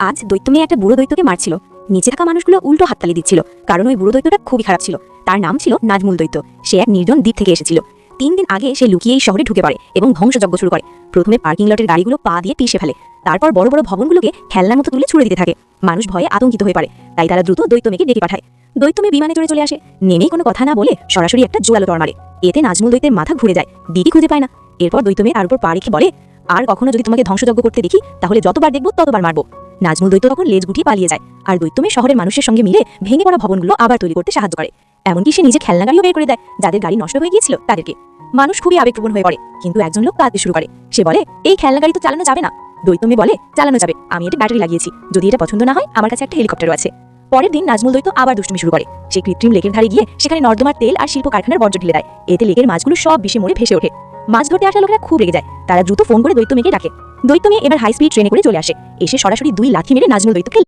আজ দৈত্য মেয়ে একটা বুড়ো দৈত্যকে মারছিল। নিচে থাকা মানুষগুলো উল্টো হাততালি দিচ্ছিল, কারণ ওই বুড়ো দৈত্যটা খুবই খারাপ ছিল। তার নাম ছিল নাজমুল দৈত্য। সে এক নির্জন দ্বীপ থেকে এসেছিল। 3 দিন আগে সে লুকিয়ে এই শহরে ঢুকে পড়ে এবং ধ্বংসযজ্ঞ শুরু করে। প্রথমে পার্কিং লটের গাড়িগুলো পা দিয়ে পিষে ফেলে, তারপর বড় বড় ভবনগুলোকে খেলনার মতো তুলে ছুড়ে দিতে থাকে। মানুষ ভয়ে আতঙ্কিত হয়ে পড়ে, তাই তারা দ্রুত দৈত্য মেয়েকে ডেকে পাঠায়। দৈত্য মেয়ে বিমানে চড়ে চলে আসে, নেমেই কোনো কথা না বলে সরাসরি একটা জোরালো টর মারে। এতে নাজমুল দৈত্যের মাথা ঘুরে যায়, দিদি খুঁজে পায় না। এরপর দৈত্য মেয়ে তার উপর পা রেখে বলে, আর কখনো যদি তোমাকে ধ্বংসযজ্ঞ করতে দেখি তাহলে যতবার দেখবো ততবার মারবো। নাজমুল দৈত্য তখন লেজ গুটিয়ে পালিয়ে যায়, আর দৈত্য মেয়ে শহরের মানুষের সঙ্গে মিলে ভেঙে পড়া ভবনগুলো আবার তৈরি করতে সাহায্য করে। এমনকি সে নিজে খেলনা গাড়িও বের করে দেয়, যাদের গাড়ি নষ্ট হয়ে গিয়েছিল তাদেরকে। মানুষ খুবই আবেগপ্রবণ হয়ে পড়ে, কিন্তু একজন লোক কাঁদতে শুরু করে। সে বলে, এই খেলনা গাড়ি তো চালানো যাবে না। দৈত্য মেয়ে বলে, চালানো যাবে, আমি এটা ব্যাটারি লাগিয়েছি, যদি এটা পছন্দ না হয় আমার কাছে একটা হেলিকপ্টারও আছে। পরের দিন নাজমুল দৈত্য আবার দুষ্টুমি শুরু করে। সে কৃত্রিম লেকের ধারে গিয়ে সেখানে নর্দমার তেল আর শিল্প কারখানার বর্জ্য ঢেলে দেয়। এতে লেকের মাছগুলো সব বিষে মরে ভেসে ওঠে। মাছ ধরতে আসা লোকেরা খুব রেগে যায়, তারা দ্রুত ফোন করে দৈত্য মেয়েকে ডাকে। দৈত্য মেয়ে এবার হাই স্পিড ট্রেনে করে চলে আসে, এসে সরাসরি 2 লাথি মেরে নাজমুল দৈত্যকে